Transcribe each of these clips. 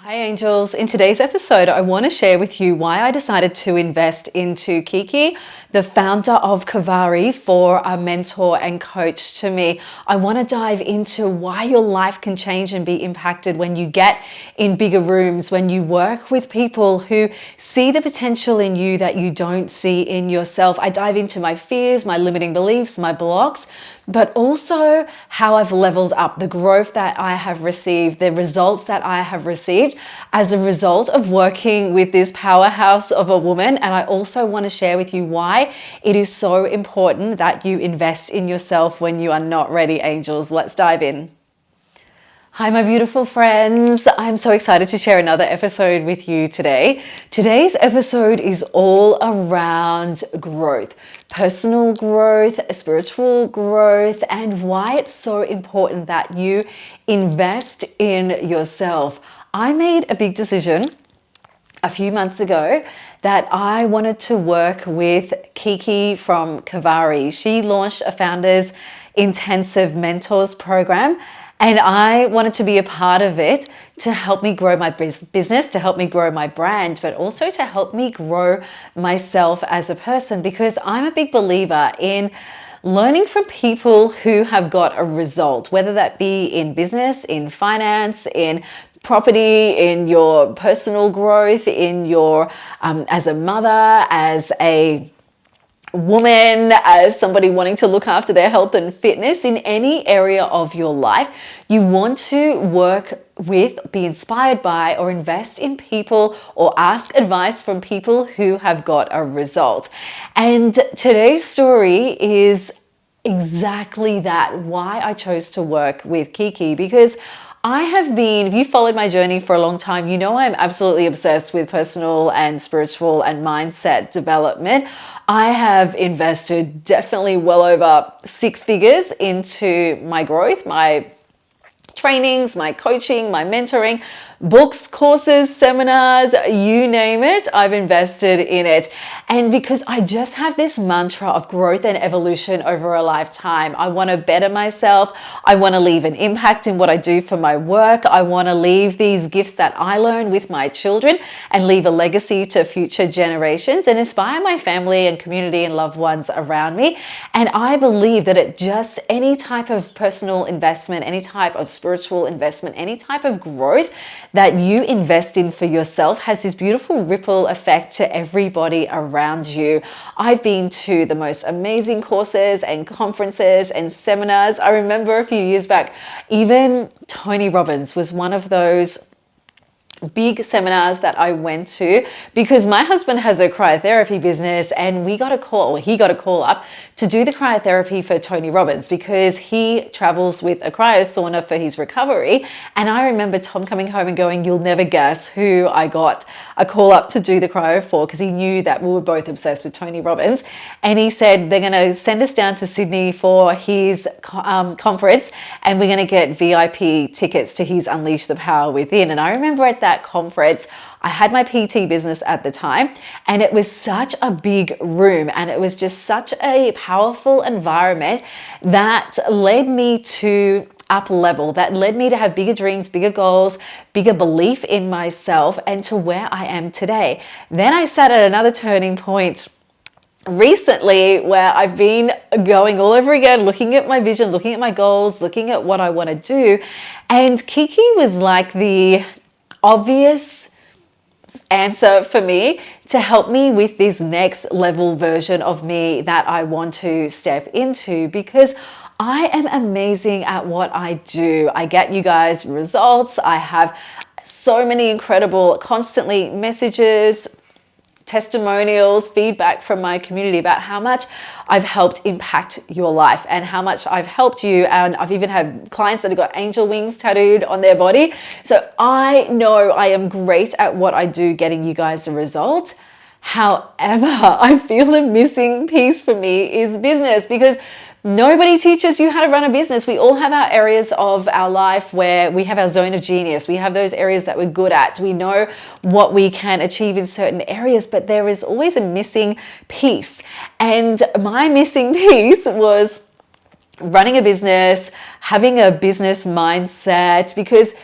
Hi angels, in today's episode I want to share with you why I decided to invest into Kiki, the founder of Kivari, for a mentor and coach to me. I want to dive into why your life can change and be impacted when you get in bigger rooms, when you work with people who see the potential in you that you don't see in yourself. I dive into my fears, my limiting beliefs, my blocks, but also how I've leveled up, the growth that I have received, the results that I have received as a result of working with this powerhouse of a woman. And I also want to share with you why it is so important that you invest in yourself when you are not ready, angels. Let's dive in. Hi, my beautiful friends. I'm so excited to share another episode with you today. Today's episode is all around growth, personal growth, spiritual growth, and why it's so important that you invest in yourself. I made a big decision a few months ago that I wanted to work with Kiki from Kivari. She launched a Founders Intensive Mentors program, and I wanted to be a part of it to help me grow my business, to help me grow my brand, but also to help me grow myself as a person, because I'm a big believer in learning from people who have got a result, whether that be in business, in finance, in property, in your personal growth, in your as a mother, as a woman, as somebody wanting to look after their health and fitness, in any area of your life. You want to work with, be inspired by, or invest in people or ask advice from people who have got a result. And today's story is exactly that, why I chose to work with Kiki, because I have been, if you followed my journey for a long time, you know I'm absolutely obsessed with personal and spiritual and mindset development. I have invested definitely well over 6 figures into my growth, my trainings, my coaching, my mentoring, books, courses, seminars, you name it, I've invested in it. And because I just have this mantra of growth and evolution over a lifetime, I want to better myself. I want to leave an impact in what I do for my work. I want to leave these gifts that I learn with my children and leave a legacy to future generations and inspire my family and community and loved ones around me. And I believe that any type of personal investment, any type of spiritual investment, any type of growth that you invest in for yourself has this beautiful ripple effect to everybody around you. I've been to the most amazing courses and conferences and seminars. I remember a few years back, even Tony Robbins was one of those big seminars that I went to, because my husband has a cryotherapy business, and he got a call up to do the cryotherapy for Tony Robbins because he travels with a cryo sauna for his recovery. And I remember Tom coming home and going, "You'll never guess who I got a call up to do the cryo for," because he knew that we were both obsessed with Tony Robbins. And he said, "They're going to send us down to Sydney for his conference, and we're going to get VIP tickets to his Unleash the Power Within." And I remember at that conference, I had my PT business at the time, and it was such a big room, and it was just such a powerful environment that led me to up level, that led me to have bigger dreams, bigger goals, bigger belief in myself, and to where I am today. Then I sat at another turning point recently where I've been going all over again, looking at my vision, looking at my goals, looking at what I want to do. And Kiki was like the obvious answer for me to help me with this next level version of me that I want to step into, because I am amazing at what I do. I get you guys results. I have so many incredible, constantly messages, testimonials, feedback from my community about how much I've helped impact your life and how much I've helped you. And I've even had clients that have got angel wings tattooed on their body. So I know I am great at what I do, getting you guys a result. However, I feel a missing piece for me is business, because nobody teaches you how to run a business. We all have our areas of our life where we have our zone of genius. We have those areas that we're good at. We know what we can achieve in certain areas, but there is always a missing piece. And my missing piece was running a business, having a business mindset, because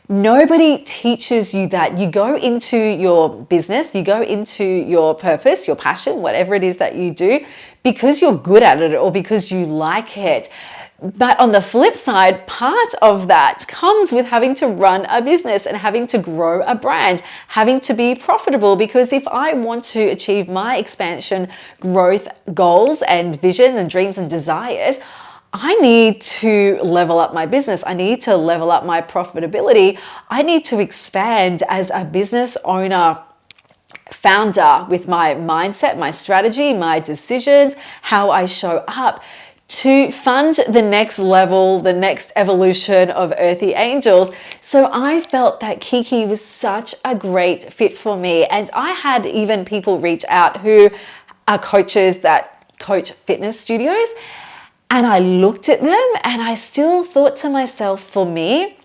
Nobody teaches you that. You go into your business, you go into your purpose, your passion, whatever it is that you do, because you're good at it or because you like it. But on the flip side, part of that comes with having to run a business and having to grow a brand, having to be profitable. Because if I want to achieve my expansion, growth goals and vision and dreams and desires, I need to level up my business. I need to level up my profitability. I need to expand as a business owner, founder, with my mindset, my strategy, my decisions, how I show up to fund the next level, the next evolution of Earthy Angels. So I felt that Kiki was such a great fit for me. And I had even people reach out who are coaches that coach fitness studios. And I looked at them and I still thought to myself, for me,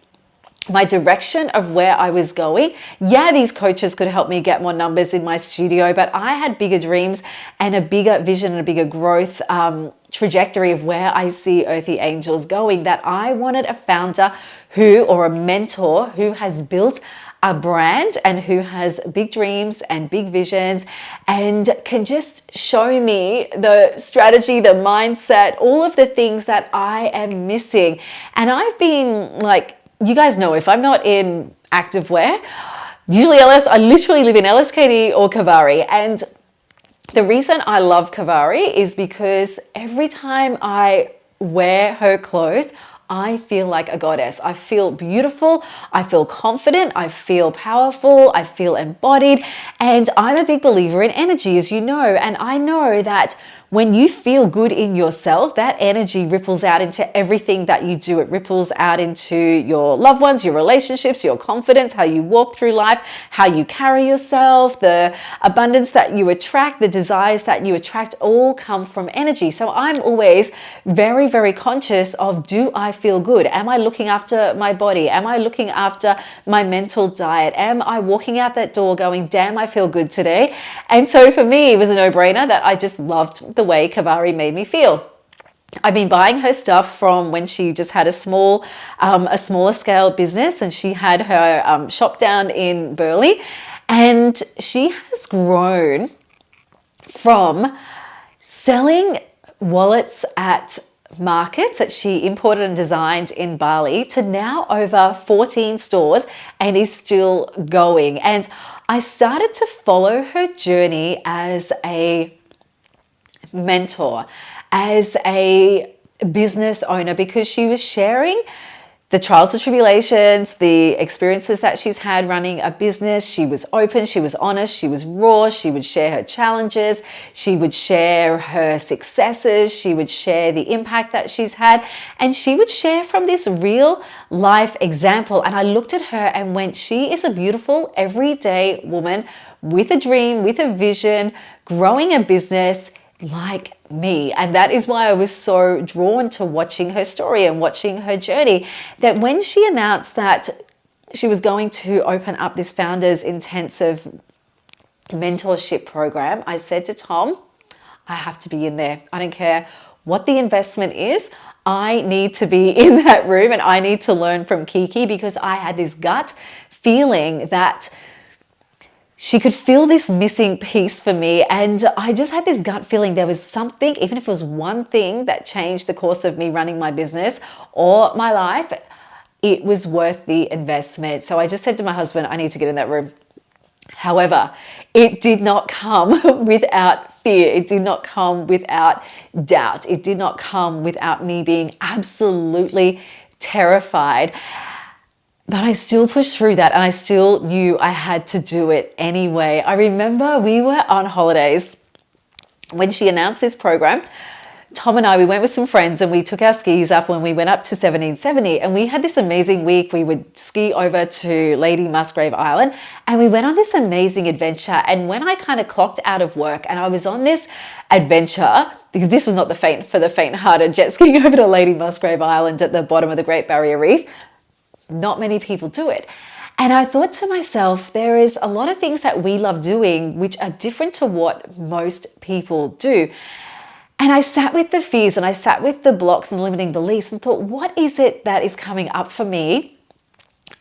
my direction of where I was going, yeah, these coaches could help me get more numbers in my studio, but I had bigger dreams and a bigger vision and a bigger growth trajectory of where I see Earthy Angels going, that I wanted a founder who, or a mentor who has built a brand and who has big dreams and big visions and can just show me the strategy, the mindset, all of the things that I am missing. And I've been like, you guys know, if I'm not in activewear, usually I literally live in LSKD or Kivari. And the reason I love Kivari is because every time I wear her clothes, I feel like a goddess. I feel beautiful. I feel confident. I feel powerful. I feel embodied. And I'm a big believer in energy, as you know. And I know that when you feel good in yourself, that energy ripples out into everything that you do. It ripples out into your loved ones, your relationships, your confidence, how you walk through life, how you carry yourself, the abundance that you attract, the desires that you attract, all come from energy. So I'm always very, very conscious of, do I feel good? Am I looking after my body? Am I looking after my mental diet? Am I walking out that door going, damn, I feel good today? And so for me, it was a no-brainer that I just loved the way Kivari made me feel. I've been buying her stuff from when she just had a smaller scale business, and she had her shop down in Burleigh, and she has grown from selling wallets at markets that she imported and designed in Bali to now over 14 stores and is still going. And I started to follow her journey as a mentor, as a business owner, because she was sharing the trials and tribulations, the experiences that she's had running a business. She was open, she was honest, she was raw. She would share her challenges, she would share her successes, she would share the impact that she's had, and she would share from this real life example. And I looked at her and went, she is a beautiful everyday woman with a dream, with a vision, growing a business like me. And that is why I was so drawn to watching her story and watching her journey, that when she announced that she was going to open up this Founders Intensive mentorship program, I said to Tom, I have to be in there. I don't care what the investment is. I need to be in that room and I need to learn from Kiki, because I had this gut feeling that she could feel this missing piece for me. And I just had this gut feeling there was something, even if it was one thing that changed the course of me running my business or my life, it was worth the investment. So I just said to my husband, I need to get in that room. However, it did not come without fear. It did not come without doubt. It did not come without me being absolutely terrified. But I still pushed through that, and I still knew I had to do it anyway. I remember we were on holidays when she announced this program. Tom and I, we went with some friends and we took our skis up when we went up to 1770, and we had this amazing week. We would ski over to Lady Musgrave Island and we went on this amazing adventure. And when I kind of clocked out of work and I was on this adventure, because this was not for the faint-hearted, jet skiing over to Lady Musgrave Island at the bottom of the Great Barrier Reef, not many people do it. And I thought to myself, there is a lot of things that we love doing which are different to what most people do. And I sat with the fears and I sat with the blocks and the limiting beliefs and thought, what is it that is coming up for me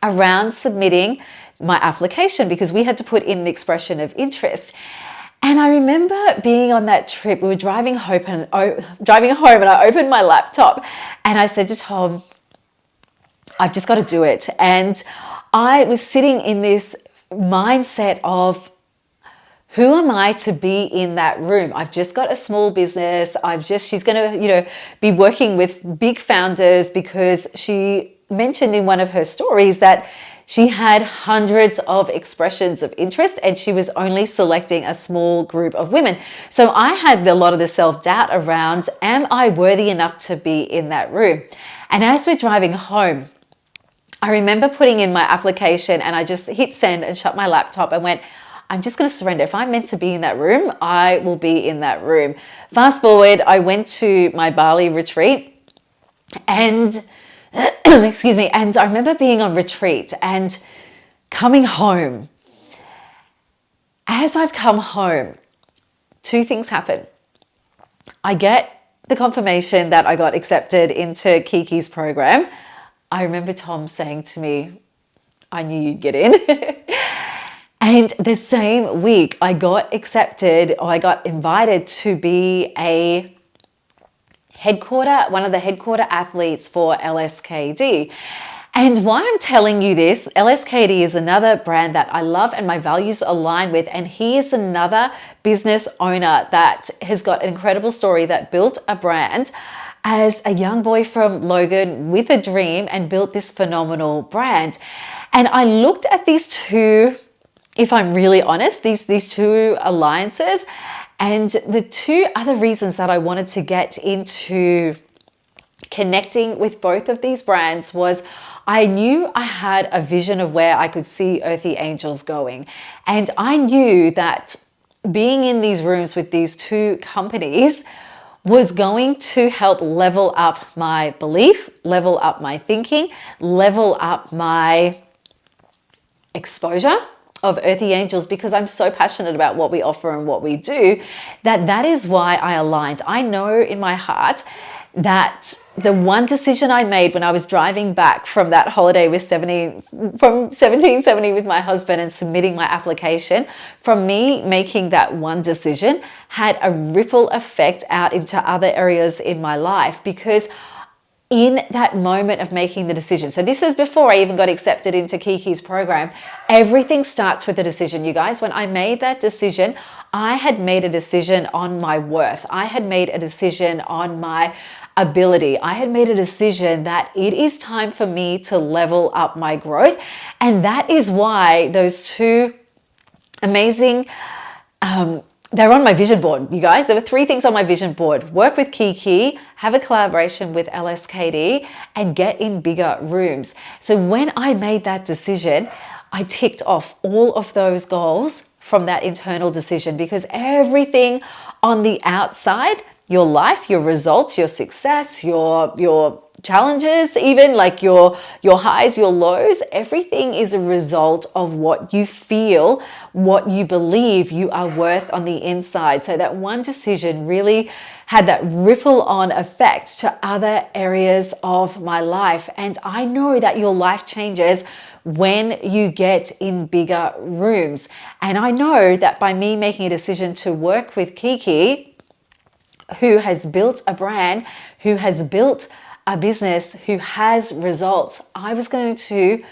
around submitting my application because we had to put in an expression of interest. And I remember being on that trip, we were driving home and I opened my laptop and I said to Tom, I've just got to do it. And I was sitting in this mindset of, who am I to be in that room? I've just got a small business. She's going to, be working with big founders because she mentioned in one of her stories that she had hundreds of expressions of interest and she was only selecting a small group of women. So I had a lot of the self-doubt around, am I worthy enough to be in that room? And as we're driving home, I remember putting in my application and I just hit send and shut my laptop and went, I'm just going to surrender. If I'm meant to be in that room, I will be in that room. Fast forward, I went to my Bali retreat and excuse me, and I remember being on retreat and coming home. As I've come home, two things happen. I get the confirmation that I got accepted into Kiki's program. I remember Tom saying to me, I knew you'd get in. And the same week I got accepted, or I got invited to be one of the headquarter athletes for LSKD. And why I'm telling you this, LSKD is another brand that I love and my values align with. And he is another business owner that has got an incredible story that built a brand as a young boy from Logan with a dream and built this phenomenal brand. And I looked at these two, if I'm really honest, these two alliances, and the two other reasons that I wanted to get into connecting with both of these brands was I knew I had a vision of where I could see Earthy Angels going. And I knew that being in these rooms with these two companies was going to help level up my belief, level up my thinking, level up my exposure of Earthy Angels, because I'm so passionate about what we offer and what we do, that is why I aligned. I know in my heart that the one decision I made when I was driving back from that holiday from 1770 with my husband and submitting my application, from me making that one decision had a ripple effect out into other areas in my life, because in that moment of making the decision, so this is before I even got accepted into Kiki's program, everything starts with a decision, you guys. When I made that decision, I had made a decision on my worth. I had made a decision on my ability. I had made a decision that it is time for me to level up my growth. And that is why those two amazing, they're on my vision board, you guys. There were three things on my vision board: work with Kiki, have a collaboration with LSKD, and get in bigger rooms. So when I made that decision, I ticked off all of those goals from that internal decision, because everything on the outside, your life, your results, your success, your challenges, even like your highs, your lows, everything is a result of what you feel, what you believe you are worth on the inside. So that one decision really had that ripple on effect to other areas of my life. And I know that your life changes when you get in bigger rooms. And I know that by me making a decision to work with Kiki, who has built a brand, who has built a business, who has results, I was going to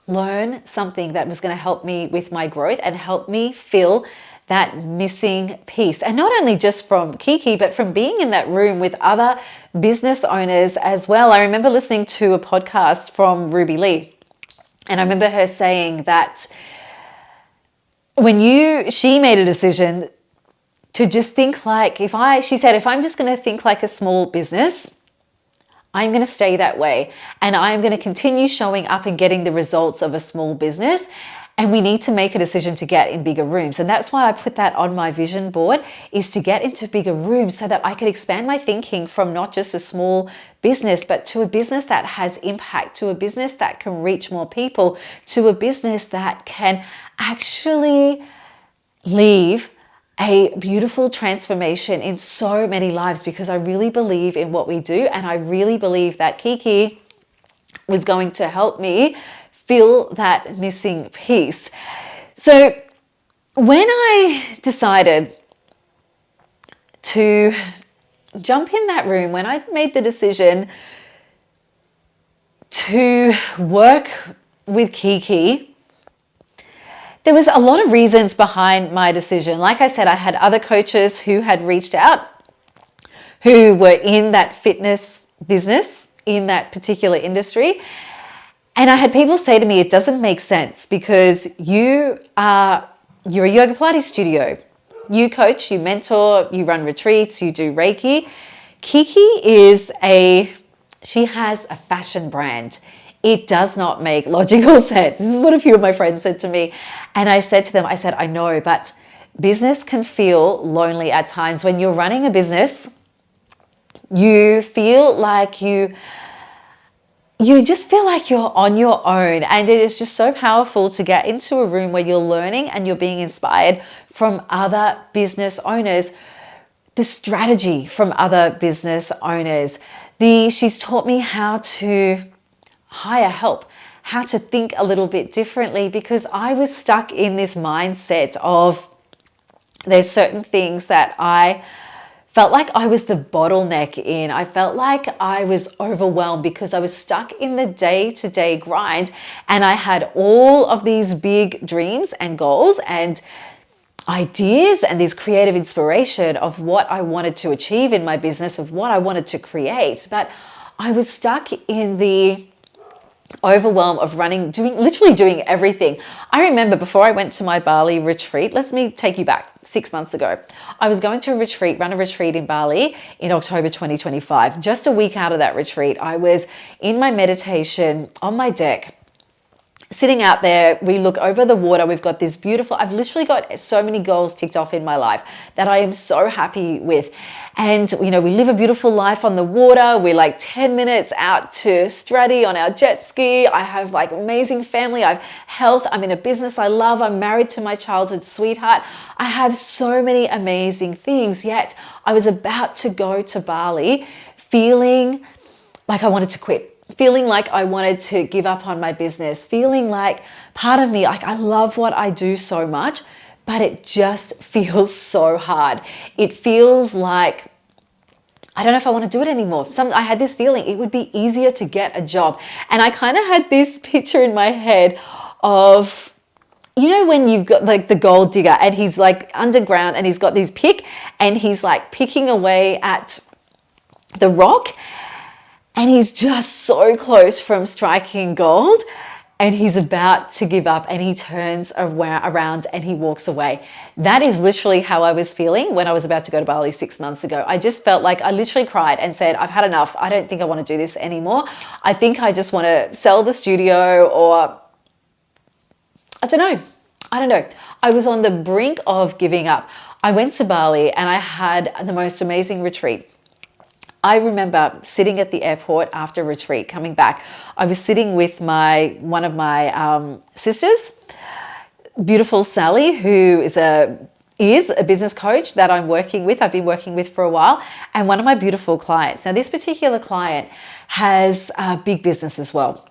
learn something that was going to help me with my growth and help me fill that missing piece. And not only just from Kiki, but from being in that room with other business owners as well. I remember listening to a podcast from Ruby Lee, and I remember her saying that she made a decision to just think like, she said, if I'm just going to think like a small business, I'm going to stay that way, and I'm going to continue showing up and getting the results of a small business. And we need to make a decision to get in bigger rooms. And that's why I put that on my vision board, is to get into bigger rooms so that I could expand my thinking from not just a small business, but to a business that has impact, to a business that can reach more people, to a business that can actually leave a beautiful transformation in so many lives, because I really believe in what we do. And I really believe that Kiki was going to help me fill that missing piece. So when I decided to jump in that room, when I made the decision to work with Kiki, there was a lot of reasons behind my decision. Like I said, I had other coaches who had reached out, who were in that fitness business, in that particular industry. And I had people say to me, it doesn't make sense because you're a yoga Pilates studio. You coach, you mentor, you run retreats, you do Reiki. Kiki she has a fashion brand. It does not make logical sense. This is what a few of my friends said to me. And I said to them, I know, but business can feel lonely at times. When you're running a business, you feel like you just feel like you're on your own. And it is just so powerful to get into a room where you're learning and you're being inspired from other business owners, the strategy from other business owners. She's taught me how to hire help, how to think a little bit differently, because I was stuck in this mindset of there's certain things that I felt like I was the bottleneck in. I felt like I was overwhelmed because I was stuck in the day-to-day grind, and I had all of these big dreams and goals and ideas and this creative inspiration of what I wanted to achieve in my business, of what I wanted to create. But I was stuck in the overwhelm of literally doing everything. I remember before I went to my Bali retreat, let me take you back 6 months ago. I was going to run a retreat in Bali in October 2025. Just a week out of that retreat, I was in my meditation on my deck, sitting out there. We look over the water. We've got this beautiful, I've literally got so many goals ticked off in my life that I am so happy with. And, we live a beautiful life on the water. We're like 10 minutes out to Strati on our jet ski. I have like amazing family. I have health. I'm in a business I love. I'm married to my childhood sweetheart. I have so many amazing things. Yet I was about to go to Bali feeling like I wanted to quit, feeling like I wanted to give up on my business, feeling like part of me, like I love what I do so much, but it just feels so hard. It feels like I don't know if I want to do it anymore. I had this feeling it would be easier to get a job. And I kind of had this picture in my head of, when you've got like the gold digger and he's like underground and he's got this pick and he's like picking away at the rock and he's just so close from striking gold. And he's about to give up and he turns around and he walks away. That is literally how I was feeling when I was about to go to Bali 6 months ago. I just felt like I literally cried and said, I've had enough. I don't think I want to do this anymore. I think I just want to sell the studio, or I don't know. I was on the brink of giving up. I went to Bali and I had the most amazing retreat. I remember sitting at the airport after retreat, coming back. I was sitting with one of my sisters, beautiful Sally, who is a business coach that I'm working with. I've been working with for a while, and one of my beautiful clients. Now, this particular client has a big business as well.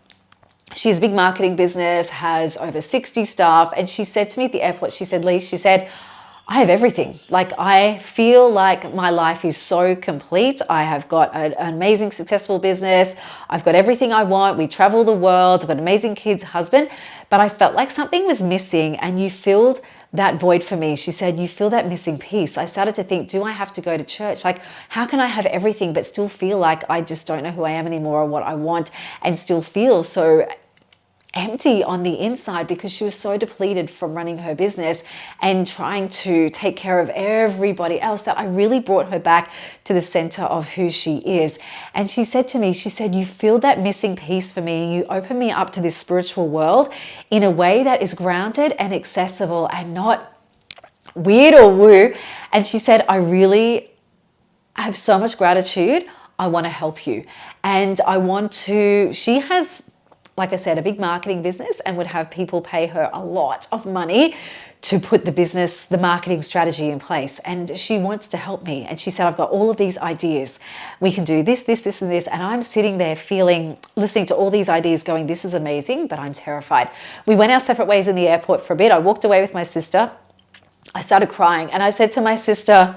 She has a big marketing business, has over 60 staff, and she said to me at the airport, she said, I have everything. Like, I feel like my life is so complete. I have got an amazing, successful business. I've got everything I want. We travel the world. I've got an amazing kids, husband. But I felt like something was missing, and you filled that void for me. She said, you feel that missing piece. I started to think, do I have to go to church? Like, how can I have everything but still feel like I just don't know who I am anymore or what I want, and still feel so empty on the inside, because she was so depleted from running her business and trying to take care of everybody else, that I really brought her back to the center of who she is. And she said to me, you feel that missing piece for me, and you open me up to this spiritual world in a way that is grounded and accessible and not weird or woo. And she said, I have so much gratitude. I want to help you. And she has like I said, a big marketing business and would have people pay her a lot of money to put the business, the marketing strategy in place. And she wants to help me. And she said, I've got all of these ideas. We can do this, this, this, and this. And I'm sitting there listening to all these ideas going, this is amazing, but I'm terrified. We went our separate ways in the airport for a bit. I walked away with my sister. I started crying and I said to my sister,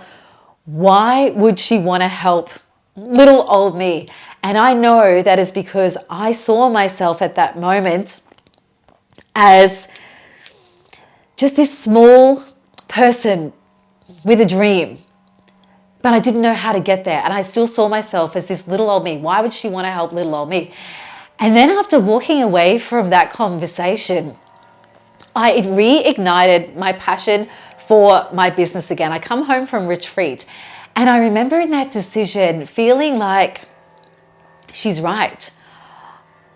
why would she want to help little old me? And I know that is because I saw myself at that moment as just this small person with a dream, but I didn't know how to get there. And I still saw myself as this little old me. Why would she want to help little old me? And then after walking away from that conversation, it reignited my passion for my business again. I come home from retreat and I remember in that decision feeling like, she's right.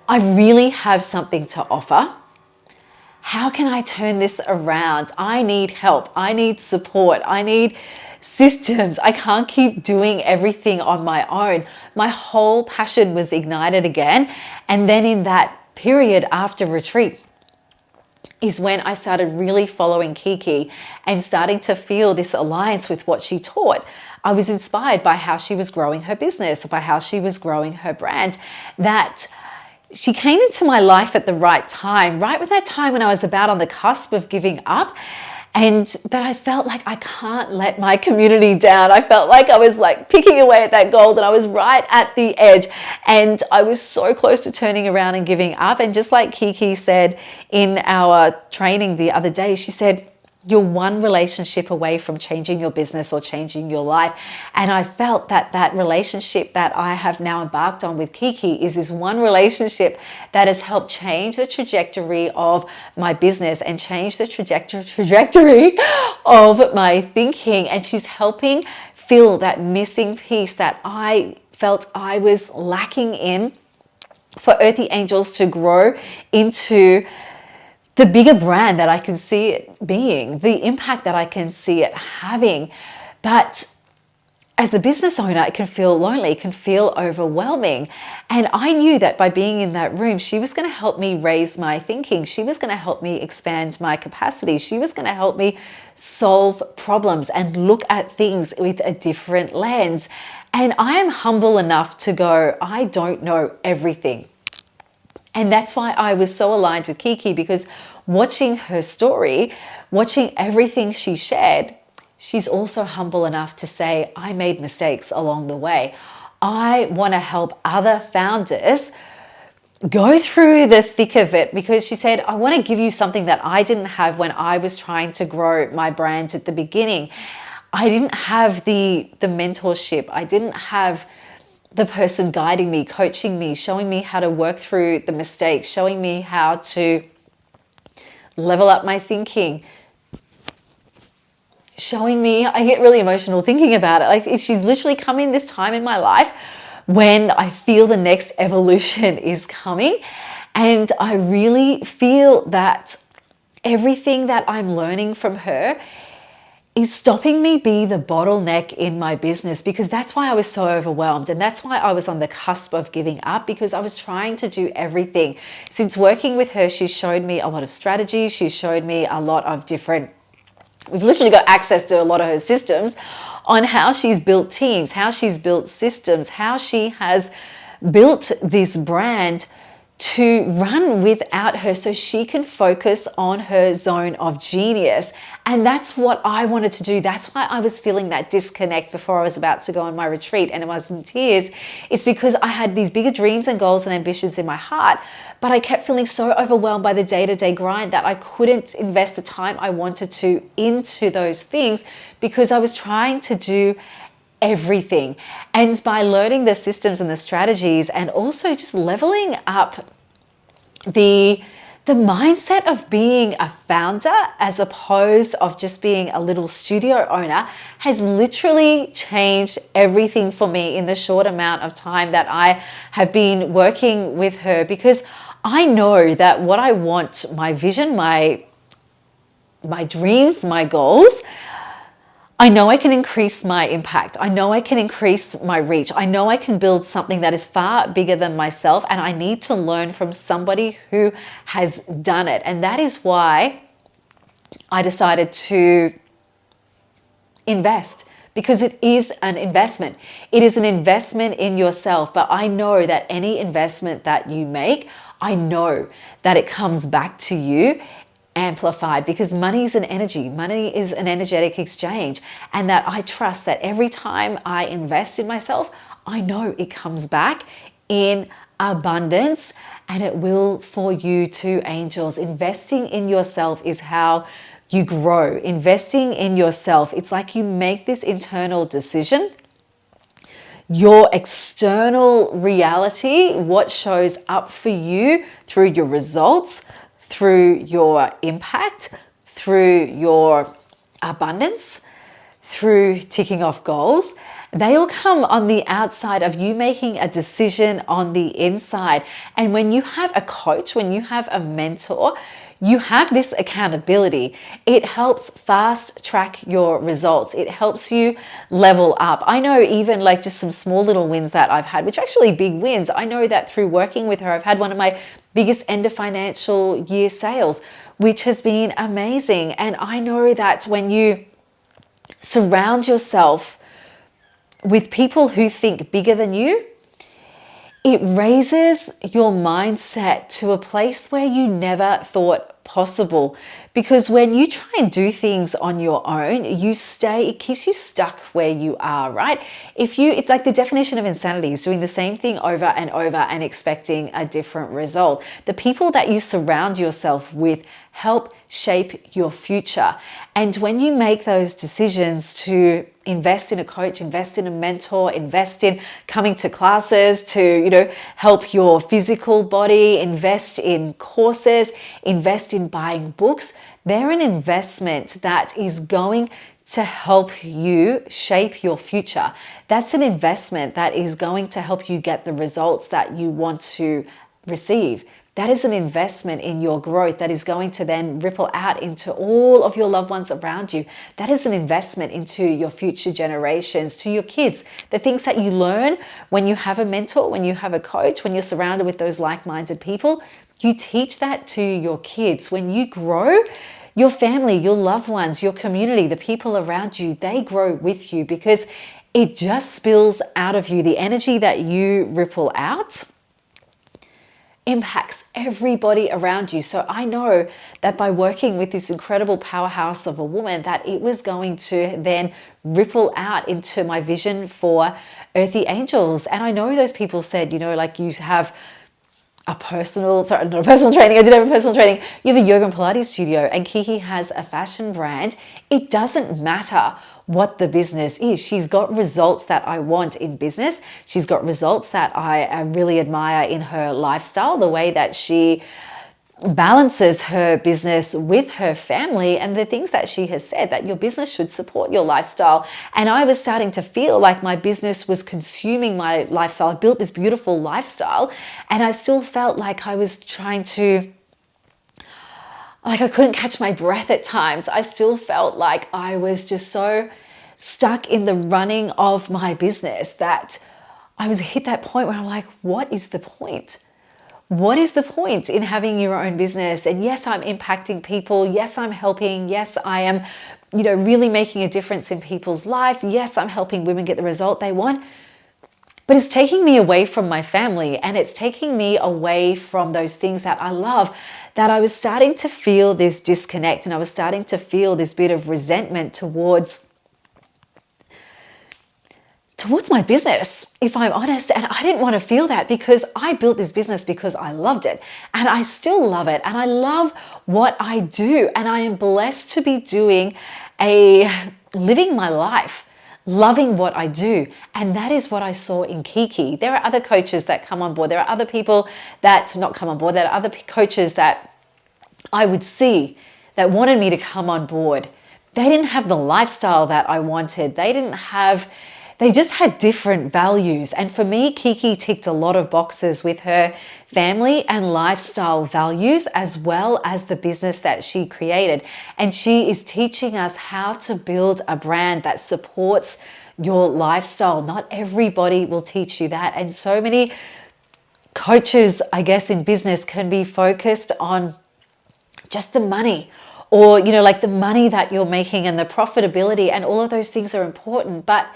I really have something to offer. How can I turn this around? I need help. I need support. I need systems. I can't keep doing everything on my own. My whole passion was ignited again. And then in that period after retreat is when I started really following Kiki and starting to feel this alliance with what she taught. I was inspired by how she was growing her business, by how she was growing her brand, that she came into my life at the right time, right with that time when I was about on the cusp of giving up. But I felt like I can't let my community down. I felt like I was like picking away at that gold and I was right at the edge and I was so close to turning around and giving up. And just like Kiki said in our training the other day, she said, you're one relationship away from changing your business or changing your life. And I felt that relationship that I have now embarked on with Kiki is this one relationship that has helped change the trajectory of my business and change the trajectory of my thinking. And she's helping fill that missing piece that I felt I was lacking in for Earthy Angels to grow into the bigger brand that I can see it being, the impact that I can see it having. But as a business owner, it can feel lonely, it can feel overwhelming. And I knew that by being in that room, she was going to help me raise my thinking. She was going to help me expand my capacity. She was going to help me solve problems and look at things with a different lens. And I am humble enough to go, I don't know everything. And that's why I was so aligned with Kiki, because watching her story, watching everything she shared, she's also humble enough to say, I made mistakes along the way. I want to help other founders go through the thick of it, because she said, I want to give you something that I didn't have when I was trying to grow my brand at the beginning. I didn't have the mentorship. I didn't have the person guiding me, coaching me, showing me how to work through the mistakes, showing me how to level up my thinking, showing me, I get really emotional thinking about it. Like she's literally come in this time in my life when I feel the next evolution is coming. And I really feel that everything that I'm learning from her is stopping me be the bottleneck in my business, because that's why I was so overwhelmed. And that's why I was on the cusp of giving up, because I was trying to do everything. Since working with her, she's showed me a lot of strategies. She's showed me a lot of we've literally got access to a lot of her systems on how she's built teams, how she's built systems, how she has built this brand to run without her so she can focus on her zone of genius. And that's what I wanted to do. That's why I was feeling that disconnect before I was about to go on my retreat and I was in tears. It's because I had these bigger dreams and goals and ambitions in my heart, but I kept feeling so overwhelmed by the day-to-day grind that I couldn't invest the time I wanted to into those things, because I was trying to do everything. And by learning the systems and the strategies, and also just leveling up the mindset of being a founder as opposed of just being a little studio owner, has literally changed everything for me in the short amount of time that I have been working with her. Because I know that what I want, my vision, my dreams, my goals, I know I can increase my impact. I know I can increase my reach. I know I can build something that is far bigger than myself, and I need to learn from somebody who has done it. And that is why I decided to invest, because it is an investment. It is an investment in yourself. But I know that any investment that you make, I know that it comes back to you amplified, because money is an energy. Money is an energetic exchange. And that I trust that every time I invest in myself, I know it comes back in abundance, and it will for you too, angels. Investing in yourself is how you grow. Investing in yourself, it's like you make this internal decision. Your external reality, what shows up for you through your results, through your impact, through your abundance, through ticking off goals, they all come on the outside of you making a decision on the inside. And when you have a coach, when you have a mentor, you have this accountability. It helps fast track your results. It helps you level up. I know even like just some small little wins that I've had, which are actually big wins. I know that through working with her, I've had one of my biggest end of financial year sales, which has been amazing. And I know that when you surround yourself with people who think bigger than you, it raises your mindset to a place where you never thought possible. Because when you try and do things on your own, it keeps you stuck where you are, right? It's like the definition of insanity is doing the same thing over and over and expecting a different result. The people that you surround yourself with help shape your future. And when you make those decisions to invest in a coach, invest in a mentor, invest in coming to classes to, help your physical body, invest in courses, invest in buying books, they're an investment that is going to help you shape your future. That's an investment that is going to help you get the results that you want to receive. That is an investment in your growth that is going to then ripple out into all of your loved ones around you. That is an investment into your future generations, to your kids. The things that you learn when you have a mentor, when you have a coach, when you're surrounded with those like-minded people, you teach that to your kids. When you grow, your family, your loved ones, your community, the people around you, they grow with you, because it just spills out of you. The energy that you ripple out impacts everybody around you. So I know that by working with this incredible powerhouse of a woman, that it was going to then ripple out into my vision for Earthy Angels. And I know those people said, like you have not a personal training. I did have a personal training. You have a yoga and Pilates studio, and Kiki has a fashion brand. It doesn't matter what the business is. She's got results that I want in business. She's got results that I really admire in her lifestyle, the way that she balances her business with her family, and the things that she has said, that your business should support your lifestyle. And I was starting to feel like my business was consuming my lifestyle. I built this beautiful lifestyle, and I still felt like I was I couldn't catch my breath at times. I still felt like I was just so stuck in the running of my business that I was hit that point where I'm like, what is the point? What is the point in having your own business? And yes, I'm impacting people. Yes, I'm helping. Yes, I am, really making a difference in people's life. Yes, I'm helping women get the result they want. But it's taking me away from my family, and it's taking me away from those things that I love, that I was starting to feel this disconnect, and I was starting to feel this bit of resentment towards my business, if I'm honest. And I didn't want to feel that, because I built this business because I loved it, and I still love it, and I love what I do, and I am blessed to be living my life, loving what I do. And that is what I saw in Kiki. There are other coaches that come on board. There are other people that not come on board. There are other coaches that I would see that wanted me to come on board. They didn't have the lifestyle that I wanted. They they just had different values. And for me, Kiki ticked a lot of boxes with her family and lifestyle values, as well as the business that she created. And she is teaching us how to build a brand that supports your lifestyle. Not everybody will teach you that. And so many coaches, I guess, in business can be focused on just the money, or, you know, like the money that you're making and the profitability, and all of those things are important. But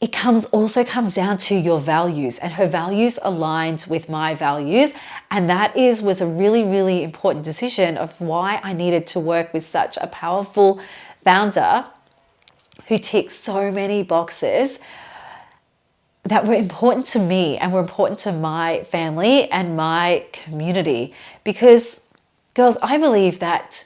it also comes down to your values, and her values aligned with my values. And that was a really, really important decision of why I needed to work with such a powerful founder who ticks so many boxes that were important to me and were important to my family and my community. Because, girls, I believe that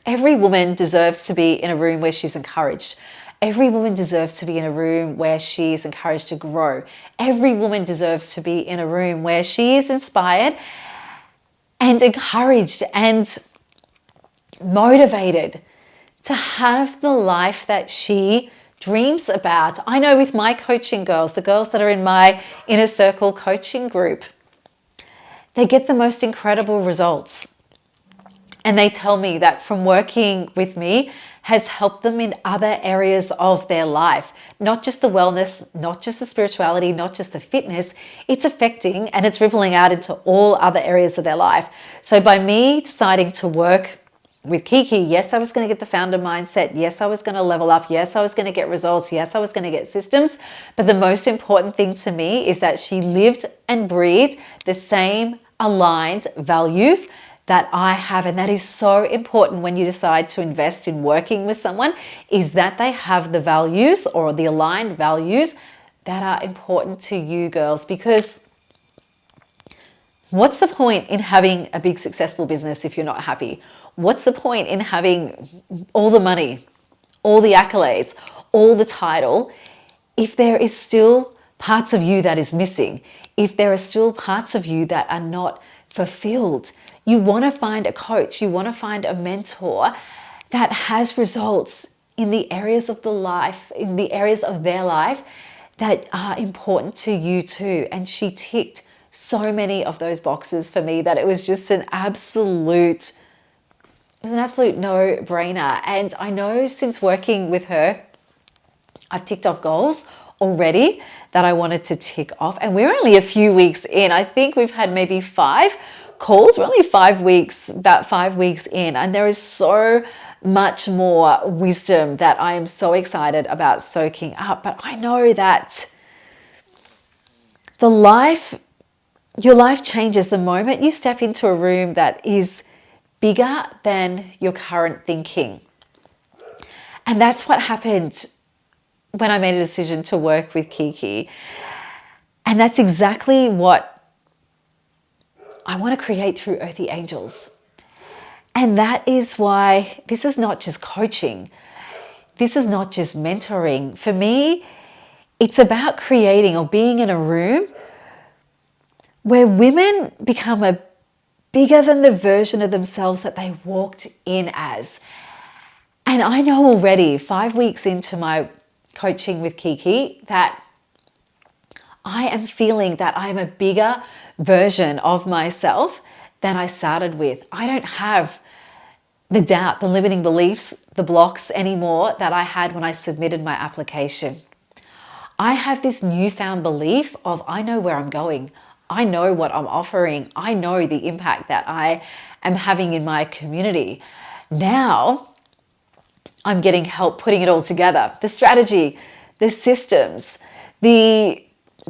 every woman deserves to be in a room where she's encouraged. Every woman deserves to be in a room where she is encouraged to grow. Every woman deserves to be in a room where she is inspired and encouraged and motivated to have the life that she dreams about. I know with my coaching girls, the girls that are in my inner circle coaching group, they get the most incredible results. And they tell me that from working with me has helped them in other areas of their life. Not just the wellness, not just the spirituality, not just the fitness. It's affecting and it's rippling out into all other areas of their life. So by me deciding to work with Kiki, yes, I was going to get the founder mindset. Yes, I was going to level up. Yes, I was going to get results. Yes, I was going to get systems. But the most important thing to me is that she lived and breathed the same aligned values that I have. And that is so important when you decide to invest in working with someone, is that they have the values or the aligned values that are important to you, girls. Because what's the point in having a big successful business if you're not happy? What's the point in having all the money, all the accolades, all the title, if there is still parts of you that is missing, if there are still parts of you that are not fulfilled? You want to find a coach, you want to find a mentor that has results in the areas of their life that are important to you too. And she ticked so many of those boxes for me that it was just an absolute no-brainer. And I know since working with her, I've ticked off goals already that I wanted to tick off. And we're only a few weeks in. I think we've had maybe 5 calls. We're only about 5 weeks in. And there is so much more wisdom that I am so excited about soaking up. But I know that your life changes the moment you step into a room that is bigger than your current thinking. And that's what happened when I made a decision to work with Kiki. And that's exactly what I want to create through Earthy Angels. And that is why this is not just coaching. This is not just mentoring. For me, it's about creating or being in a room where women become a bigger than the version of themselves that they walked in as. And I know already, 5 weeks into my coaching with Kiki, that I am feeling that I'm a bigger version of myself than I started with. I don't have the doubt, the limiting beliefs, the blocks anymore that I had when I submitted my application. I have this newfound belief of I know where I'm going. I know what I'm offering. I know the impact that I am having in my community. Now I'm getting help putting it all together. The strategy, the systems, the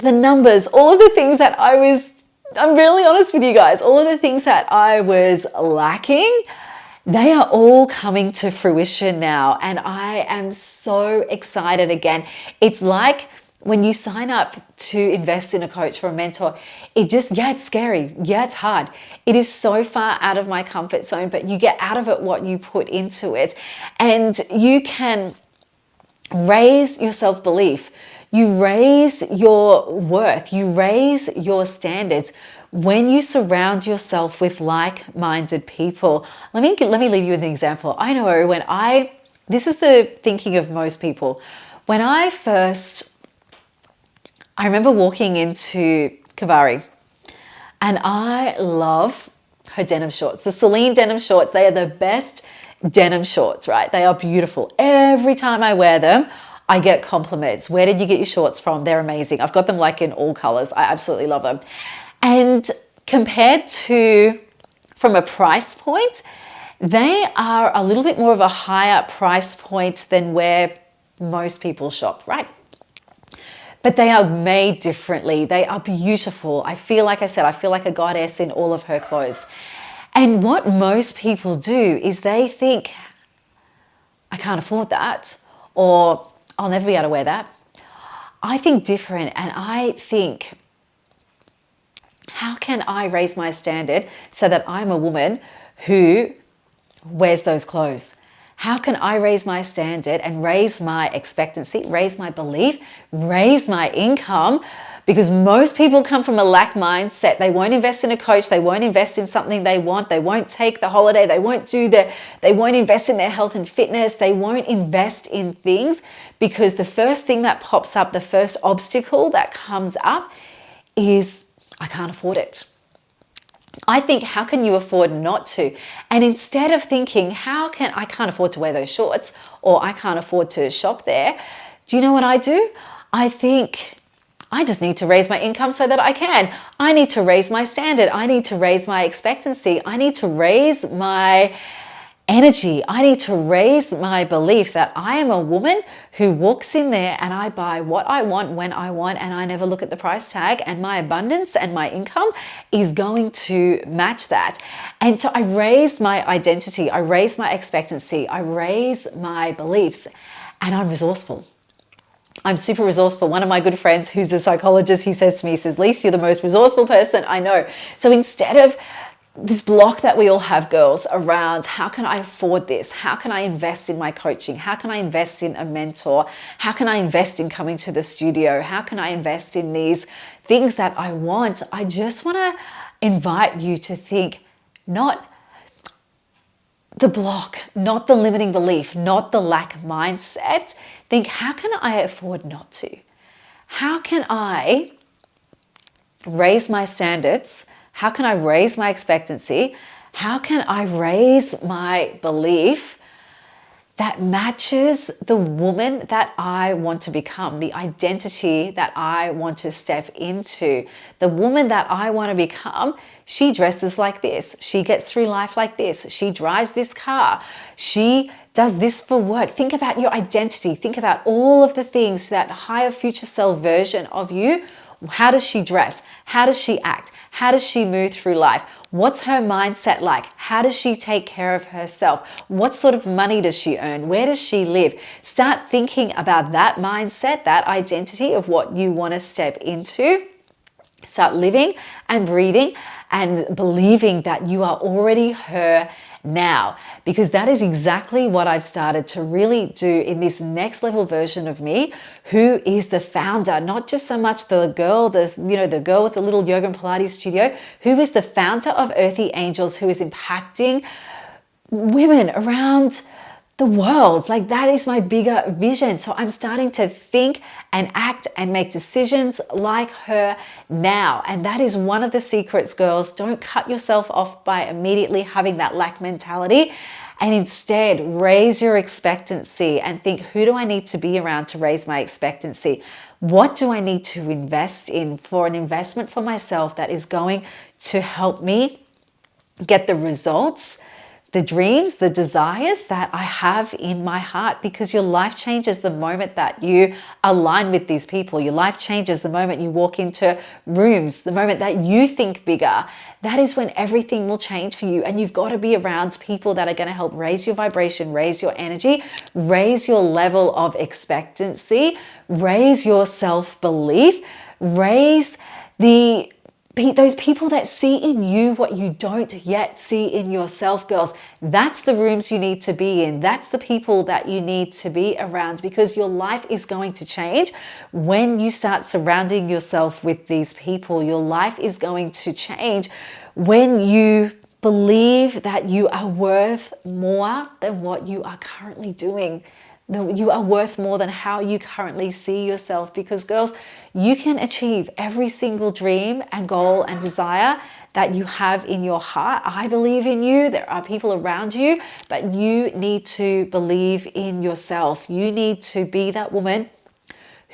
numbers, all of the things that I'm really honest with you guys, all of the things that I was lacking, they are all coming to fruition now. And I am so excited again. It's like when you sign up to invest in a coach or a mentor, it's scary. Yeah, it's hard. It is so far out of my comfort zone, but you get out of it what you put into it. And you can raise your self-belief. You raise your worth. You raise your standards when you surround yourself with like-minded people. Let me leave you with an example. I know this is the thinking of most people. When I remember walking into Kivari, and I love her denim shorts. The Celine denim shorts, they are the best denim shorts, right? They are beautiful. Every time I wear them, I get compliments. Where did you get your shorts from? They're amazing. I've got them like in all colors. I absolutely love them. And compared to, from a price point, they are a little bit more of a higher price point than where most people shop, right? But they are made differently. They are beautiful. I feel like I said, I feel like a goddess in all of her clothes. And what most people do is they think, I can't afford that, or I'll never be able to wear that. I think different, and I think, how can I raise my standard so that I'm a woman who wears those clothes? How can I raise my standard and raise my expectancy, raise my belief, raise my income? Because most people come from a lack mindset. They won't invest in a coach. They won't invest in something they want. They won't take the holiday. They won't invest in their health and fitness. They won't invest in things because the first thing that pops up, the first obstacle that comes up is, I can't afford it. I think, how can you afford not to? And instead of thinking, I can't afford to wear those shorts, or I can't afford to shop there, do you know what I do? I think, I just need to raise my income so that I can. I need to raise my standard. I need to raise my expectancy. I need to raise my energy. I need to raise my belief that I am a woman who walks in there and I buy what I want when I want, and I never look at the price tag, and my abundance and my income is going to match that. And so I raise my identity, I raise my expectancy, I raise my beliefs, and I'm resourceful. I'm super resourceful. One of my good friends who's a psychologist, he says to me, he says, Lise, you're the most resourceful person I know. So instead of this block that we all have, girls, around how can I afford this? How can I invest in my coaching? How can I invest in a mentor? How can I invest in coming to the studio? How can I invest in these things that I want? I just want to invite you to think, not the block, not the limiting belief, not the lack mindset. Think, how can I afford not to? How can I raise my standards? How can I raise my expectancy? How can I raise my belief that matches the woman that I want to become, the identity that I want to step into? The woman that I want to become, she dresses like this. She gets through life like this. She drives this car. She does this for work. Think about your identity. Think about all of the things, that higher future self version of you. How does she dress? How does she act? How does she move through life? What's her mindset like? How does she take care of herself? What sort of money does she earn? Where does she live? Start thinking about that mindset, that identity of what you want to step into. Start living and breathing and believing that you are already her now, because that is exactly what I've started to really do in this next level version of me, who is the founder, not just so much the girl, the girl with the little yoga and Pilates studio, who is the founder of Earthy Angels, who is impacting women around the world. Like, that is my bigger vision. So I'm starting to think and act and make decisions like her now. And that is one of the secrets, girls. Don't cut yourself off by immediately having that lack mentality, and instead raise your expectancy and think, who do I need to be around to raise my expectancy? What do I need to invest in for an investment for myself that is going to help me get the results, the dreams, the desires that I have in my heart? Because your life changes the moment that you align with these people. Your life changes the moment you walk into rooms, the moment that you think bigger. That is when everything will change for you. And you've got to be around people that are going to help raise your vibration, raise your energy, raise your level of expectancy, raise your self-belief, raise those people that see in you what you don't yet see in yourself, girls. That's the rooms you need to be in. That's the people that you need to be around, because your life is going to change when you start surrounding yourself with these people. Your life is going to change when you believe that you are worth more than what you are currently doing. You are worth more than how you currently see yourself, because girls, you can achieve every single dream and goal and desire that you have in your heart. I believe in you. There are people around you, but you need to believe in yourself. You need to be that woman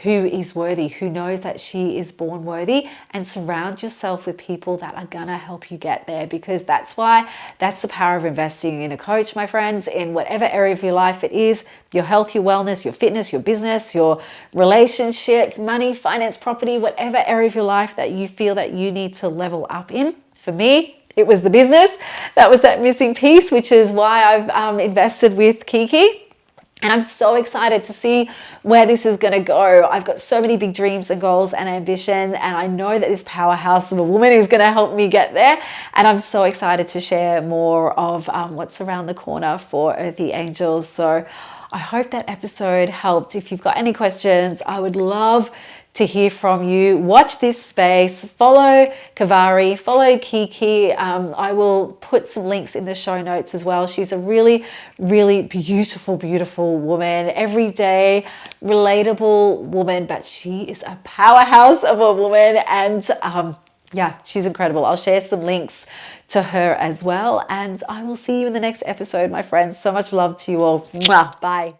who is worthy, who knows that she is born worthy, and surround yourself with people that are gonna help you get there, because that's the power of investing in a coach, my friends, in whatever area of your life it is, your health, your wellness, your fitness, your business, your relationships, money, finance, property, whatever area of your life that you feel that you need to level up in. For me, it was the business. That was that missing piece, which is why I've invested with Kiki. And I'm so excited to see where this is going to go. I've got so many big dreams and goals and ambition, and I know that this powerhouse of a woman is going to help me get there. And I'm so excited to share more of what's around the corner for Earthy Angels. So I hope that episode helped. If you've got any questions, I would love to hear from you. Watch this space, follow Kivari, follow Kiki. I will put some links in the show notes as well. She's a really, really beautiful, beautiful woman, everyday, relatable woman, but she is a powerhouse of a woman. And yeah, she's incredible. I'll share some links to her as well. And I will see you in the next episode, my friends. So much love to you all. Mwah. Bye.